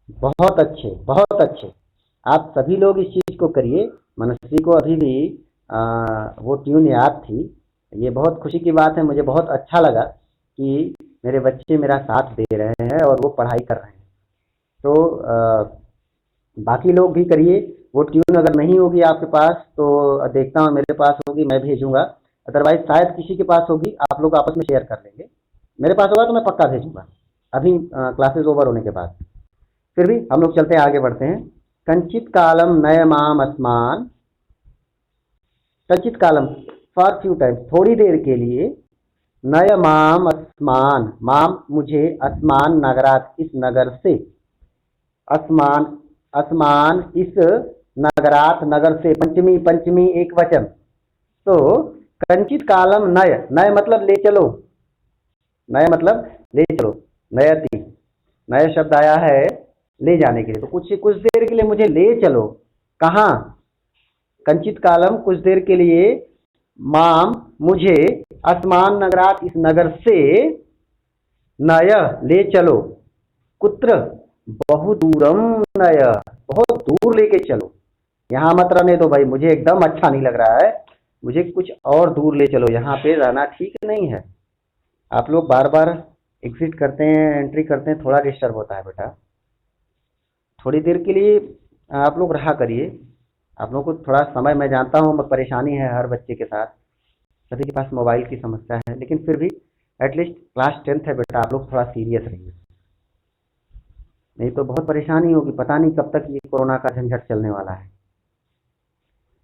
बहुत अच्छे बहुत अच्छे। आप सभी लोग इस चीज़ को करिए। मनस्वी को अभी भी वो ट्यून याद थी। ये बहुत खुशी की बात है, मुझे बहुत अच्छा लगा कि मेरे बच्चे मेरा साथ दे रहे हैं और वो पढ़ाई कर रहे हैं। तो बाकी लोग भी करिए। वो ट्यून अगर नहीं होगी आपके पास तो देखता हूँ, मेरे पास होगी मैं भेजूंगा, अदरवाइज शायद किसी के पास होगी, आप लोग आपस में शेयर कर लेंगे। मेरे पास होगा तो मैं पक्का भेजूंगा अभी क्लासेस ओवर होने के बाद। फिर भी हम लोग चलते हैं, आगे बढ़ते हैं। कंचित कालम नयमाम अस्मान, कंचित कालम फॉर फ्यू टाइम्स, थोड़ी देर के लिए, नयमाम अस्मान, माम मुझे, अस्मान नगरात इस नगर से, अस्मान, अस्मान इस नगरात नगर से, पंचमी पंचमी एक वचन। तो कंचित कालम नय, नय मतलब ले चलो, नय मतलब ले चलो, नयति, नया शब्द आया है ले जाने के लिए। तो कुछ देर के लिए मुझे ले चलो, कहाँ? कंचित कालम कुछ देर के लिए, माम मुझे, अस्मान नगरात इस नगर से, नय ले चलो, कुत्र बहु दूरम नय, बहुत दूर लेके चलो। यहाँ मत रहने दो भाई, मुझे एकदम अच्छा नहीं लग रहा है, मुझे कुछ और दूर ले चलो, यहाँ पे रहना ठीक नहीं है। आप लोग बार बार एग्जिट करते हैं, एंट्री करते हैं, थोड़ा डिस्टर्ब होता है बेटा। थोड़ी देर के लिए आप लोग रहा करिए। आप लोगों को थोड़ा समय, मैं जानता हूँ परेशानी है हर बच्चे के साथ, सभी के पास मोबाइल की समस्या है, लेकिन फिर भी एटलीस्ट क्लास 10th है बेटा, आप लोग थोड़ा सीरियस रहिए, नहीं तो बहुत परेशानी होगी। पता नहीं कब तक ये कोरोना का झंझट चलने वाला है।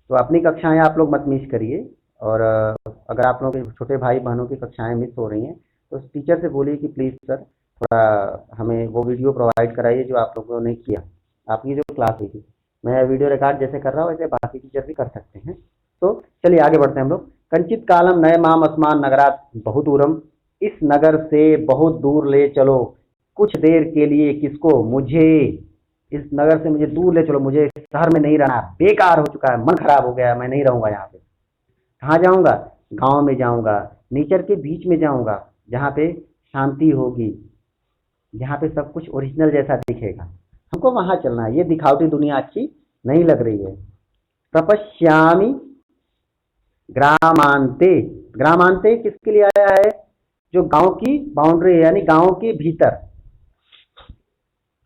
तो अपनी कक्षाएं आप लोग मत मिस करिए, और अगर आप लोगों के छोटे भाई बहनों की कक्षाएं मिस हो रही हैं तो टीचर से बोलिए कि प्लीज़ सर थोड़ा हमें वो वीडियो प्रोवाइड कराइए जो आप लोगों ने किया, आपकी जो क्लास हुई थी। मैं वीडियो रिकॉर्ड जैसे कर रहा हूँ वैसे बाकी टीचर भी कर सकते हैं। तो चलिए आगे बढ़ते हैं हम लोग। कंचित कालम नय माम अस्मान नगरात बहुत दूरम, इस नगर से बहुत दूर ले चलो, कुछ देर के लिए, किसको? मुझे, इस नगर से मुझे दूर ले चलो, मुझे इस शहर में नहीं रहना, बेकार हो चुका है, मन खराब हो गया है, मैं नहीं रहूंगा यहाँ पे। कहाँ जाऊंगा? गांव में जाऊंगा, नेचर के बीच में जाऊंगा, जहाँ पे शांति होगी, जहाँ पे सब कुछ ओरिजिनल जैसा दिखेगा। हमको वहां चलना है, ये दिखावटी दुनिया अच्छी नहीं लग रही है। तपस्यामी ग्रामांते, ग्रामांते किसके लिए आया है? जो गांव की बाउंड्री है, यानी गांव के भीतर,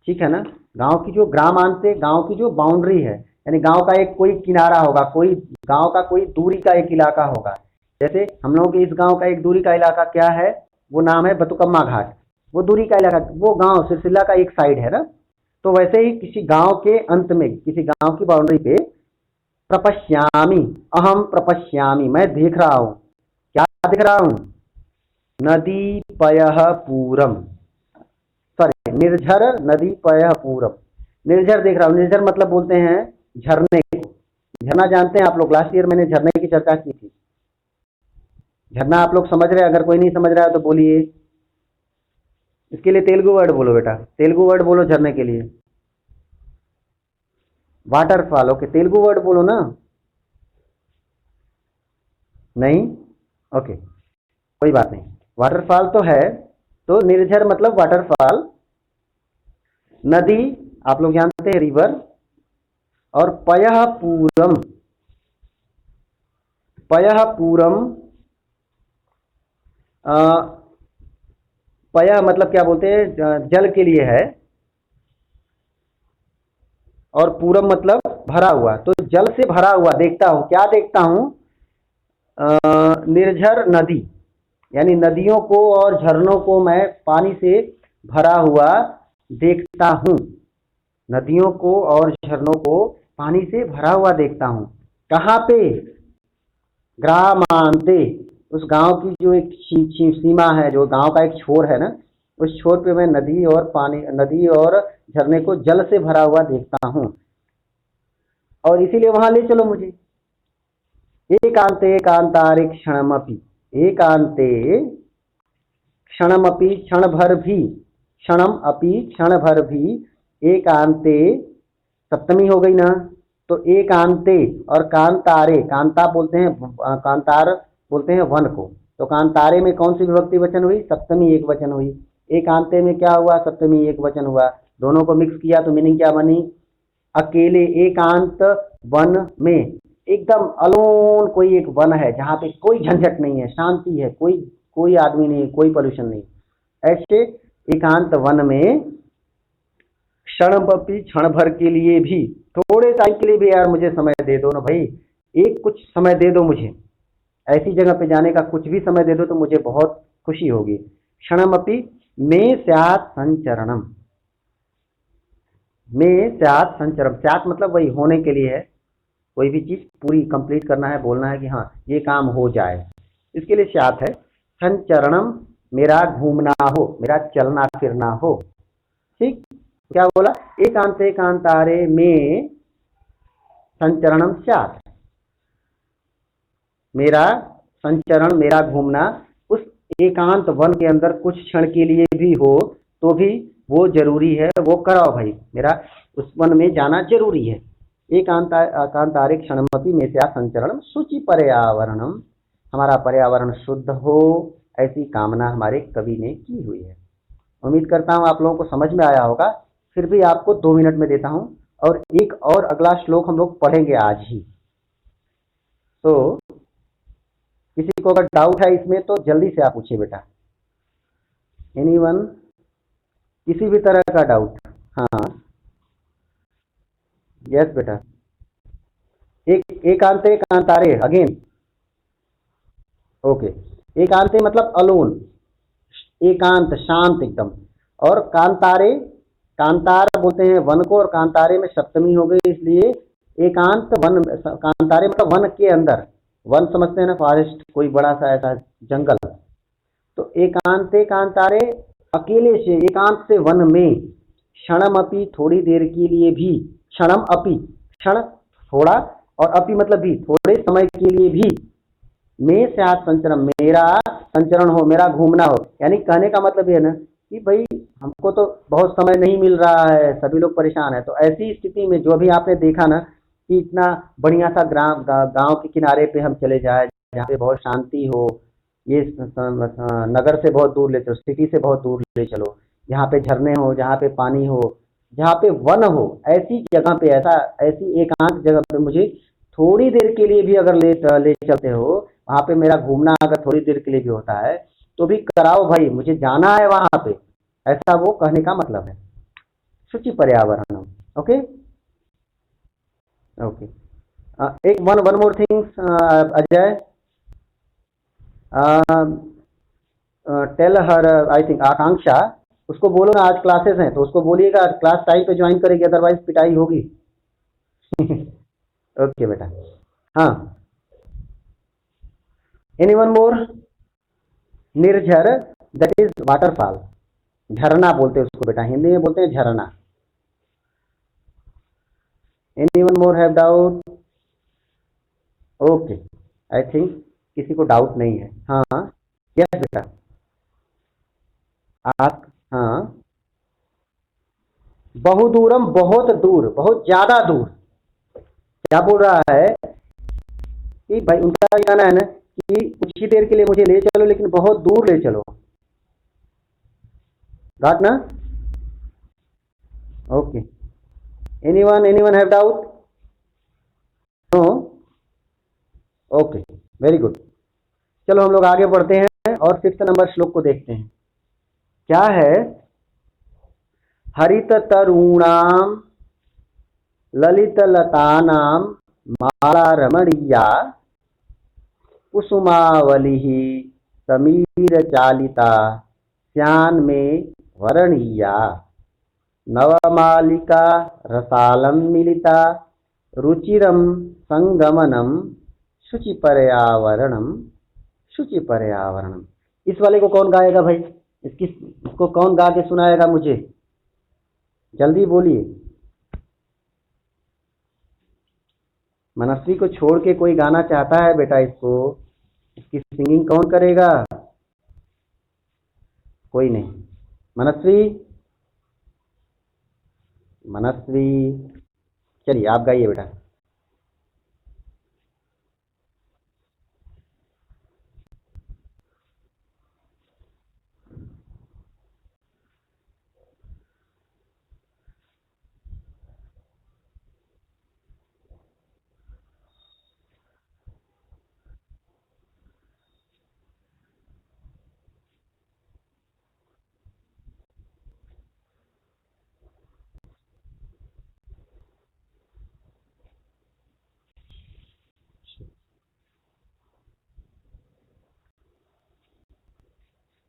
ठीक है ना? गांव की जो ग्रामांते, गांव की जो बाउंड्री है, यानी गांव का एक कोई किनारा होगा, कोई गांव का कोई दूरी का एक इलाका होगा। जैसे हम लोगों के इस गांव का एक दूरी का इलाका क्या है? वो नाम है बतुकम्मा घाट, वो दूरी का इलाका, वो गांव सिलसिला का एक साइड है ना। तो वैसे ही किसी गांव के अंत में, किसी गांव की बाउंड्री पे, प्रपश्यामी, अहम प्रपश्यामी, मैं देख रहा हूं, क्या देख रहा हूं? नदी पयः पूरम, सॉरी, निर्झर नदी पयः पूरम, निर्झर देख रहा हूँ। निर्झर मतलब बोलते हैं झरने को। झरना जानते हैं आप लोग, लास्ट ईयर मैंने झरने की चर्चा की थी। झरना आप लोग समझ रहे हैं? अगर कोई नहीं समझ रहा है तो बोलिए, इसके लिए तेलुगु वर्ड बोलो बेटा, तेलुगु वर्ड बोलो झरने के लिए। वाटरफॉल, ओके, तेलुगु वर्ड बोलो ना। नहीं, ओके, कोई बात नहीं। वाटरफॉल तो है, तो निर्झर मतलब वाटरफॉल, नदी आप लोग जानते हैं रिवर, और पयः पूरम, पयः पूरम, पयः मतलब क्या बोलते हैं? जल के लिए है, और पूरम मतलब भरा हुआ। तो जल से भरा हुआ देखता हूं, क्या देखता हूं? निर्झर नदी, यानी नदियों को और झरनों को मैं पानी से भरा हुआ देखता हूं, नदियों को और झरनों को पानी से भरा हुआ देखता हूं। कहाँ पे? ग्रामांते, उस गांव की जो एक सीमा है, जो गांव का एक छोर है ना, उस छोर पे मैं नदी और पानी, नदी और झरने को जल से भरा हुआ देखता हूं, और इसीलिए वहां ले चलो मुझे। एकांते कांतारे क्षणमपि, एकांते क्षणमपि, क्षण भर भी, क्षणम अपि क्षण भर भी, एकांते सप्तमी हो गई ना। तो एकांते और कांतारे, कांता बोलते हैं, कांतार बोलते हैं वन को, तो कांतारे में कौन सी विभक्ति वचन हुई? सप्तमी एक वचन हुई। एकांते में क्या हुआ? सप्तमी एक वचन हुआ। दोनों को मिक्स किया तो मीनिंग क्या बनी? अकेले, एकांत वन में, एकदम अलोन कोई एक वन है जहाँ पे कोई झंझट नहीं है, शांति है, कोई कोई आदमी नहीं, कोई पोल्यूशन नहीं, ऐसे एकांत वन में क्षणपि, क्षण भर के लिए भी, थोड़े टाइम के लिए भी यार मुझे समय दे दो ना भाई, एक कुछ समय दे दो मुझे, ऐसी जगह पे जाने का कुछ भी समय दे दो तो मुझे बहुत खुशी होगी। क्षणमपि में स्यात् संचरणम, में स्यात् संचरणम, स्यात् मतलब वही होने के लिए है, कोई भी चीज पूरी कंप्लीट करना है, बोलना है कि हाँ ये काम हो जाए, इसके लिए स्यात् है। संचरणम, मेरा घूमना हो, मेरा चलना फिरना हो, ठीक। क्या बोला? एकांते कांतारे में संचरणम स्यात्, मेरा संचरण, मेरा घूमना उस एकांत वन के अंदर कुछ क्षण के लिए भी हो तो भी वो जरूरी है, वो कराओ भाई, मेरा उस वन में जाना जरूरी है। एकांतारे क्षणमपि में स्यात् संचरणम शुचि पर्यावरणम, हमारा पर्यावरण शुद्ध हो, ऐसी कामना हमारे कवि ने की हुई है। उम्मीद करता हूँ आप लोगों को समझ में आया होगा। फिर भी आपको 2 मिनट में देता हूँ और एक और अगला श्लोक हम लोग पढ़ेंगे आज ही। तो किसी को अगर डाउट है इसमें तो जल्दी से आप पूछिए बेटा। एनीवन, किसी भी तरह का डाउट? हाँ, यस बेटा। एकांते कांतारे अगेन, ओके। एकांते मतलब अलोन, एकांत, शांत एकदम। और कांतारे, कांतार बोलते हैं वन को, और कांतारे में सप्तमी हो गई, इसलिए एकांत वन, कांतारे मतलब वन के अंदर। वन समझते हैं ना, फॉरेस्ट, कोई बड़ा सा ऐसा जंगल। तो एकांते कांतारे, अकेले से, एकांत से वन में, क्षणम अपि थोड़ी देर के लिए भी, क्षणम अपि, क्षण थोड़ा, और अपि मतलब भी, थोड़े समय के लिए भी, में स्यात् संचरण, मेरा संचरण हो, मेरा घूमना हो। यानी कहने का मतलब ये है ना कि भाई हमको तो बहुत समय नहीं मिल रहा है, सभी लोग परेशान है। तो ऐसी स्थिति में जो अभी आपने देखा ना कि इतना बढ़िया सा गांव के किनारे पे हम चले जाए, जहाँ पे बहुत शांति हो, ये नगर से बहुत दूर ले चलो, सिटी से बहुत दूर ले चलो, जहाँ पे झरने हो, जहाँ पे पानी हो, जहाँ पे वन हो, ऐसी जगह पे, ऐसी एकांत जगह पे मुझे थोड़ी देर के लिए भी अगर ले चलते हो, वहाँ पे मेरा घूमना अगर थोड़ी देर के लिए भी होता है तो भी कराओ भाई, मुझे जाना है वहाँ पे, ऐसा वो कहने का मतलब है। शुचि पर्यावरण, ओके ओके। एक one more things Ajay, tell her, I think Akanksha, उसको बोलो ना आज क्लासेस हैं तो उसको बोलिएगा क्लास टाइम पे ज्वाइन करेगी, अदरवाइज पिटाई होगी। ओके बेटा। हाँ, anyone more? Nirjhar, that is waterfall, झरना बोलते हैं उसको बेटा, हिंदी में बोलते हैं झरना। Anyone more have doubt? Okay, I think किसी को डाउट नहीं है। हाँ, यस बेटा, आप, हाँ। बहुदूरम, बहुत दूर, बहुत ज्यादा दूर। क्या बोल रहा है कि भाई उनका कहना है ना कि कुछ ही देर के लिए मुझे ले चलो, लेकिन बहुत दूर ले चलो। गॉट ना? Okay. Anyone have doubt? No? Okay, very good. चलो हम लोग आगे बढ़ते हैं और 5th नंबर श्लोक को देखते हैं। क्या है? हरित तरुणाम ललित लतानाम माला रमणीया कुसुमावली समीर चालिता श्यान में वरणीया नवमालिका रसालम मिलिता रुचिरम संगमनम शुचि पर्यावरणम, शुचि पर्यावरणम। इस वाले को कौन गाएगा भाई? इसको कौन गा के सुनाएगा मुझे? जल्दी बोलिए। मनस्वी को छोड़ के कोई गाना चाहता है बेटा इसको? इसकी सिंगिंग कौन करेगा? कोई नहीं। मनस्वी, मनस्वी, चलिए आप गाइए बेटा।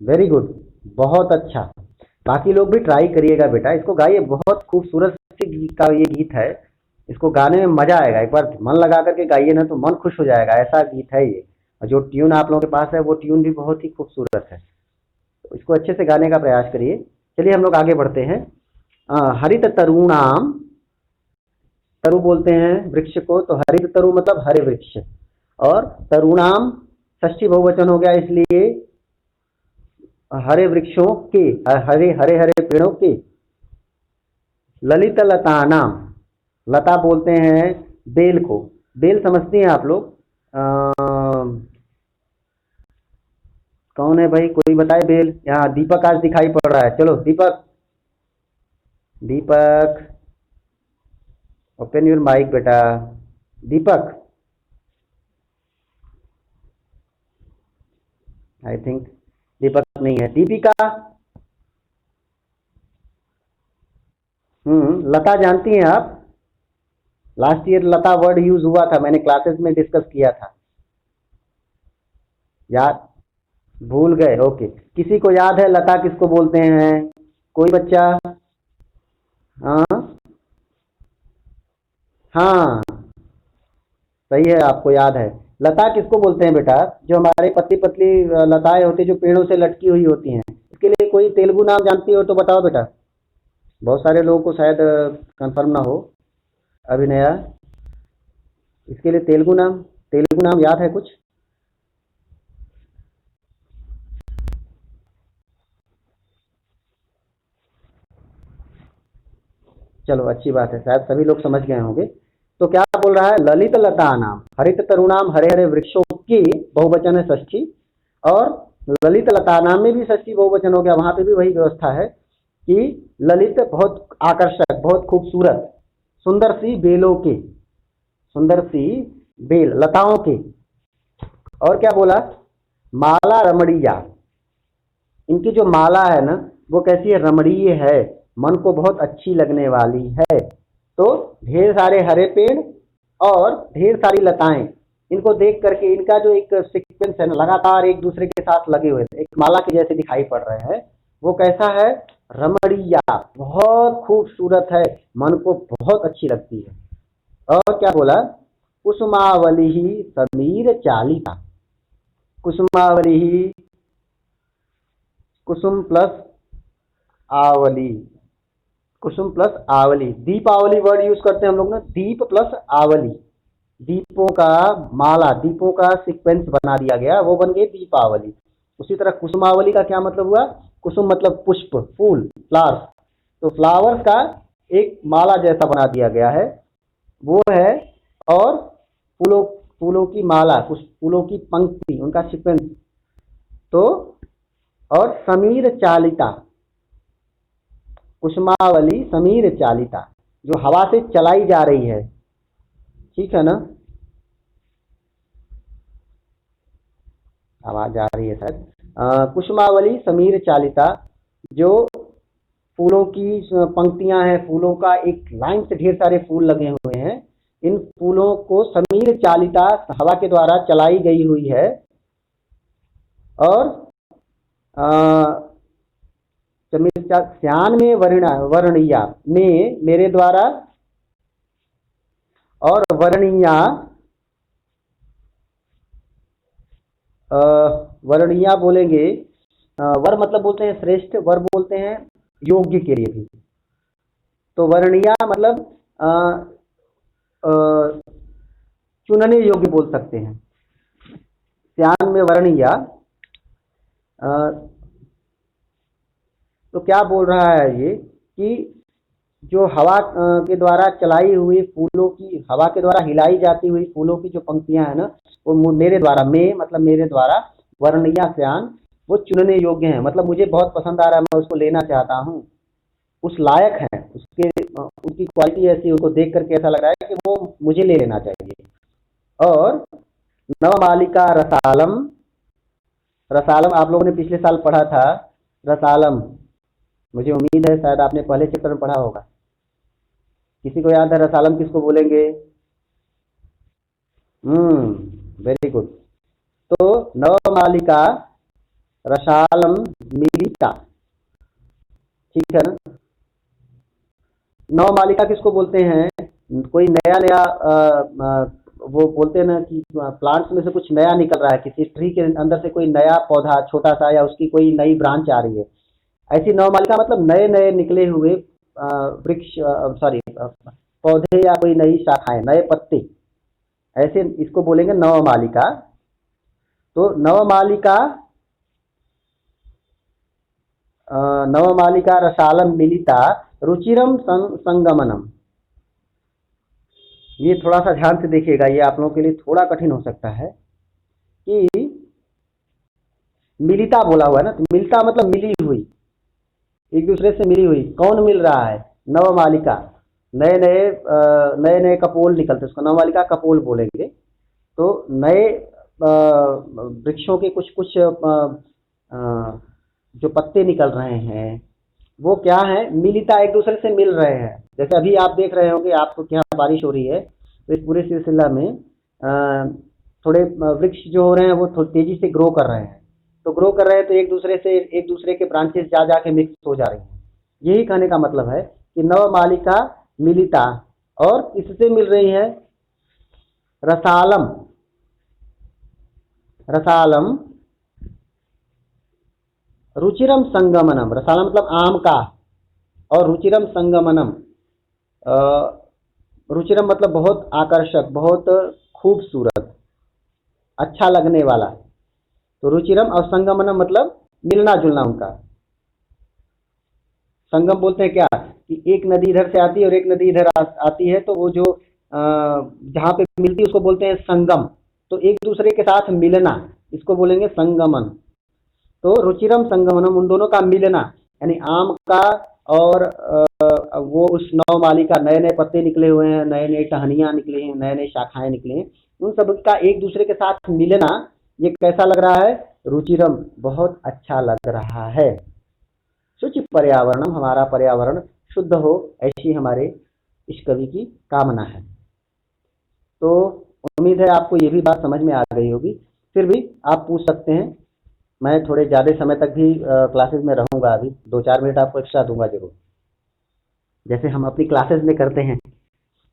वेरी गुड, बहुत अच्छा। बाकी लोग भी ट्राई करिएगा बेटा, इसको गाइए, बहुत खूबसूरत सी गीत का ये गीत है। इसको गाने में मजा आएगा, एक बार मन लगा करके गाइए ना तो मन खुश हो जाएगा, ऐसा गीत है ये। और जो ट्यून आप लोगों के पास है वो ट्यून भी बहुत ही खूबसूरत है, तो इसको अच्छे से गाने का प्रयास करिए। चलिए हम लोग आगे बढ़ते हैं। हरित तरुणाम, तरु बोलते हैं वृक्ष को, तो हरित तरु मतलब हरे वृक्ष। और तरुणाम षष्ठी बहुवचन हो गया, इसलिए हरे वृक्षों के, हरे हरे हरे पेड़ों के। ललित लतानाम, लता बोलते हैं बेल को। बेल समझते हैं आप लोग? कौन है भाई, कोई बताए बेल? यहाँ दीपक आज दिखाई पड़ रहा है, चलो दीपक, दीपक ओपन योर माइक बेटा। दीपक, आई थिंक दीपक नहीं है। दीपिका, लता जानती हैं आप? लास्ट ईयर लता वर्ड यूज हुआ था, मैंने क्लासेस में डिस्कस किया था। याद, भूल गए? ओके, किसी को याद है लता किसको बोलते हैं? कोई बच्चा? हाँ हाँ, सही है, आपको याद है। लता किसको बोलते हैं बेटा? जो हमारे पतली पतली लताएं होती है, जो पेड़ों से लटकी हुई होती हैं। इसके लिए कोई तेलुगु नाम जानती हो तो बताओ बेटा। बहुत सारे लोगों को शायद कंफर्म ना हो। अभिनया, इसके लिए तेलुगु नाम याद है कुछ? चलो अच्छी बात है, शायद सभी लोग समझ गए होंगे। तो क्या बोल रहा है? ललित लता नाम हरित तरुणाम, हरे हरे वृक्षों की बहुवचन है षष्ठी। और ललित लता नाम में भी षष्ठी बहुवचन हो गया, वहां पे भी वही व्यवस्था है कि ललित बहुत आकर्षक, बहुत खूबसूरत, सुंदर सी बेलों के, सुंदर सी बेल लताओं के। और क्या बोला? माला रमणीया, इनकी जो माला है ना वो कैसी है? रमणीय है, मन को बहुत अच्छी लगने वाली है। तो ढेर सारे हरे पेड़ और ढेर सारी लताएं, इनको देख करके इनका जो एक सीक्वेंस है ना, लगातार एक दूसरे के साथ लगे हुए थे, एक माला के जैसे दिखाई पड़ रहे हैं। वो कैसा है? रमणीया, बहुत खूबसूरत है, मन को बहुत अच्छी लगती है। और क्या बोला? कुसुमावली ही समीर चालिता, कुसुमावली ही, कुसुम प्लस आवली, कुसुम प्लस आवली। दीपावली वर्ड यूज करते हैं हम लोग ना, दीप प्लस आवली, दीपों का माला, दीपों का सीक्वेंस बना दिया गया, वो बन गई दीपावली। उसी तरह कुसुमावली का क्या मतलब हुआ? कुसुम मतलब पुष्प, फूल, फ्लावर्स। तो फ्लावर्स का एक माला जैसा बना दिया गया है, वो है। और फूलों फूलों की माला, कुछ फूलों की पंक्ति, उनका सीक्वेंस। तो और समीर चालिता, कुसुमावली समीर चालिता, जो हवा से चलाई जा रही है, ठीक है ना? आवाज आ रही है शायद। कुसुमावली समीर चालिता, जो फूलों की पंक्तियां हैं, फूलों का एक लाइन से ढेर सारे फूल लगे हुए हैं, इन फूलों को समीर चालिता, हवा के द्वारा चलाई गई हुई है। और श्यान में वर्णिया में मेरे द्वारा, और वर्णिया, वर्णिया बोलेंगे, वर मतलब बोलते हैं श्रेष्ठ, वर बोलते हैं योग्य के लिए भी। तो वर्णिया मतलब चुनने योग्य बोल सकते हैं। श्यान में वर्णिया, तो क्या बोल रहा है ये कि जो हवा के द्वारा चलाई हुई फूलों की, हवा के द्वारा हिलाई जाती हुई फूलों की जो पंक्तियां है ना, वो मेरे द्वारा, मैं मतलब मेरे द्वारा, वर्णिया श्यान, वो चुनने योग्य हैं। मतलब मुझे बहुत पसंद आ रहा है, मैं उसको लेना चाहता हूँ, उस लायक है, उसके उसकी क्वालिटी ऐसी, उसको देख करके ऐसा लग रहा है कि वो मुझे ले लेना चाहिए। और नवमालिका रसालम, रसालम आप लोगों ने पिछले साल पढ़ा था, रसालम, मुझे उम्मीद है शायद आपने पहले चैप्टर में पढ़ा होगा। किसी को याद है रसालम किसको बोलेंगे? Very good. तो नवमालिका रसालम मिलिता, ठीक है ना? नवमालिका किसको बोलते हैं? कोई नया नया वो बोलते हैं ना कि प्लांट्स में से कुछ नया निकल रहा है, किसी ट्री के अंदर से कोई नया पौधा छोटा सा, या उसकी कोई नई ब्रांच आ रही है, ऐसी नवमालिका मतलब नए नए निकले हुए वृक्ष, सॉरी पौधे या कोई नई शाखाएं, नए पत्ते, ऐसे इसको बोलेंगे नवमालिका। तो नवमालिका, नवमालिका रसालम मिलिता रुचिरम संगमनम। ये थोड़ा सा ध्यान से देखिएगा, ये आप लोगों के लिए थोड़ा कठिन हो सकता है कि मिलिता बोला हुआ है ना, तो मिलता मतलब मिली हुई, एक दूसरे से मिली हुई। कौन मिल रहा है? नवमालिका, नए नए नए नए कपोल निकलते, उसको नवमालिका कपोल बोलेंगे। तो नए वृक्षों के कुछ कुछ जो पत्ते निकल रहे हैं वो क्या है? मिलिता, एक दूसरे से मिल रहे हैं। जैसे अभी आप देख रहे होंगे, आपको क्या बारिश हो रही है, तो इस पूरे सिलसिला में थोड़े वृक्ष जो हो रहे हैं वो तेजी से ग्रो कर रहे हैं। तो ग्रो कर रहे हैं तो एक दूसरे के ब्रांचेस जा जाके मिक्स हो जा रही हैं। यही कहने का मतलब है कि नवमालिका मिलिता, और इससे मिल रही है रसालम। रसालम रुचिरम संगमनम, रसालम मतलब आम का, और रुचिरम संगमनम, रुचिरम मतलब बहुत आकर्षक, बहुत खूबसूरत, अच्छा लगने वाला। तो रुचिरम और संगमनम मतलब मिलना जुलना उनका। संगम बोलते हैं क्या कि एक नदी इधर से आती है और एक नदी इधर आती है, तो वो जो जहाँ पे मिलती है उसको बोलते हैं संगम। तो एक दूसरे के साथ मिलना, इसको बोलेंगे संगमन। तो रुचिरम संगमनम, उन दोनों का मिलना, यानी आम का और वो उस नवमालिका, नए नए पत्ते निकले हुए हैं, नए नए टहनियाँ निकले हैं, नए नए शाखाएं निकली हैं, उन सब का एक दूसरे के साथ मिलना, ये कैसा लग रहा है? रुचिरम, बहुत अच्छा लग रहा है। शुचि पर्यावरणम, हमारा पर्यावरण शुद्ध हो, ऐसी हमारे इस कवि की कामना है। तो उम्मीद है आपको ये भी बात समझ में आ गई होगी। फिर भी आप पूछ सकते हैं, मैं थोड़े ज़्यादा समय तक भी क्लासेस में रहूँगा, अभी 2-4 मिनट आपको एक्स्ट्रा दूंगा जरूर, जैसे हम अपनी क्लासेस में करते हैं।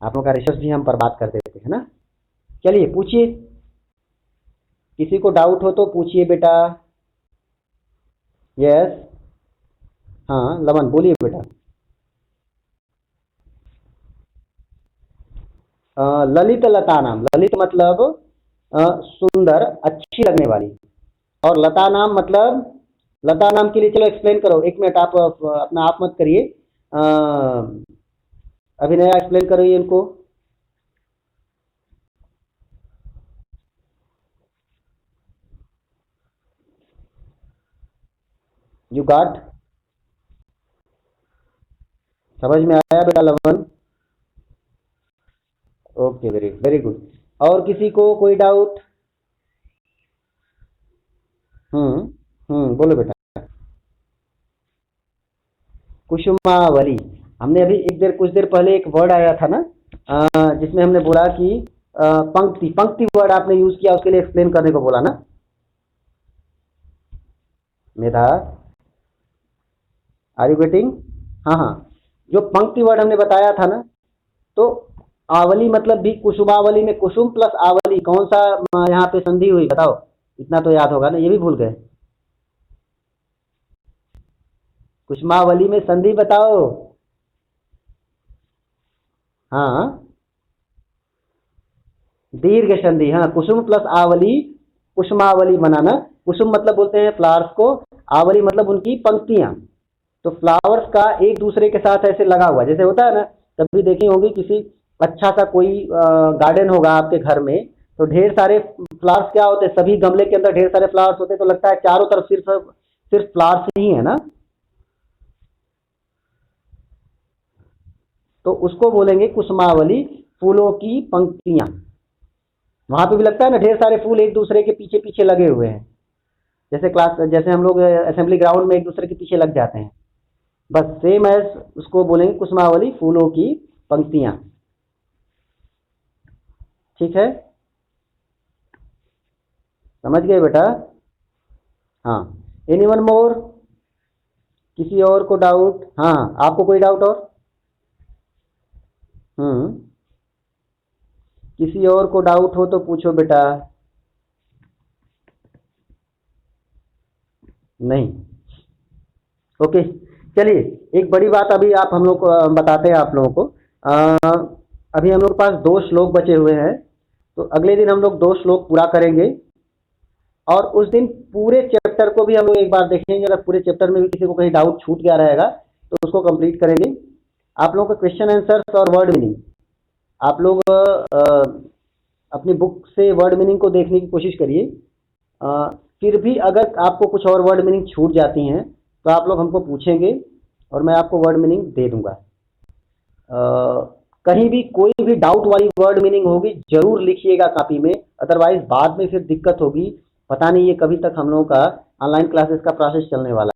आप लोगों का रिसर्च भी हम पर बात कर देते हैं ना। चलिए पूछिए, किसी को डाउट हो तो पूछिए बेटा। यस, हाँ लवन बोलिए बेटा। ललित लता नाम, ललित मतलब सुंदर, अच्छी लगने वाली, और लता नाम मतलब, लता नाम के लिए चलो एक्सप्लेन करो, एक मिनट आप अपना आप मत करिए, अभिनया एक्सप्लेन करिए इनको। यू गॉट, समझ में आया बेटा Lavan? Okay, very very good. और किसी को कोई डाउट? बोलो बेटा। कुसुमावली, हमने अभी कुछ देर पहले एक वर्ड आया था ना, जिसमें हमने बोला कि पंक्ति, पंक्ति वर्ड आपने यूज किया, उसके लिए एक्सप्लेन करने को बोला ना मेधा? Are you getting? हाँ हाँ, जो पंक्ति वर्ड हमने बताया था ना, तो आवली मतलब भी, कुसुमावली में कुसुम प्लस आवली, कौन सा यहाँ पे संधि हुई बताओ? इतना तो याद होगा ना, ये भी भूल गए? कुसुमावली में संधि बताओ। हाँ, दीर्घ संधि, हाँ, कुसुम प्लस आवली, कुसुमावली बनाना। कुसुम मतलब बोलते हैं फ्लावर्स को, आवली मतलब उनकी पंक्तियां। तो फ्लावर्स का एक दूसरे के साथ ऐसे लगा हुआ, जैसे होता है ना, कभी देखी होगी किसी अच्छा सा कोई गार्डन होगा आपके घर में, तो ढेर सारे फ्लावर्स क्या होते हैं, सभी गमले के अंदर ढेर सारे फ्लावर्स होते हैं, तो लगता है चारों तरफ सिर्फ सिर्फ फ्लावर्स ही है ना, तो उसको बोलेंगे कुसुमावली, फूलों की पंक्तियां। वहां पे भी लगता है ना, ढेर सारे फूल एक दूसरे के पीछे पीछे लगे हुए हैं, जैसे हम लोग असेंबली ग्राउंड में एक दूसरे के पीछे लग जाते हैं, बस सेम एज उसको बोलेंगे कुसुमावली, फूलों की पंक्तियां। ठीक है, समझ गए बेटा? हाँ, एनीवन मोर? किसी और को डाउट? हाँ, आपको कोई डाउट और? हम्म, किसी और को डाउट हो तो पूछो बेटा। नहीं? ओके, चलिए एक बड़ी बात अभी आप हम लोग को बताते हैं आप लोगों को। अभी हम लोग के पास 2 श्लोक बचे हुए हैं, तो अगले दिन हम लोग 2 श्लोक पूरा करेंगे और उस दिन पूरे चैप्टर को भी हम लोग एक बार देखेंगे। अगर पूरे चैप्टर में भी किसी को कहीं डाउट छूट गया रहेगा तो उसको कंप्लीट करेंगे। आप लोगों का क्वेश्चन आंसर्स और वर्ड मीनिंग आप लोग अपनी बुक से वर्ड मीनिंग को देखने की कोशिश करिए। फिर भी अगर आपको कुछ और वर्ड मीनिंग छूट जाती हैं तो आप लोग हमको पूछेंगे और मैं आपको वर्ड मीनिंग दे दूंगा। कहीं भी कोई भी डाउट वाली वर्ड मीनिंग होगी जरूर लिखिएगा कॉपी में, अदरवाइज बाद में फिर दिक्कत होगी। पता नहीं ये कभी तक हम लोगों का ऑनलाइन क्लासेस का प्रोसेस चलने वाला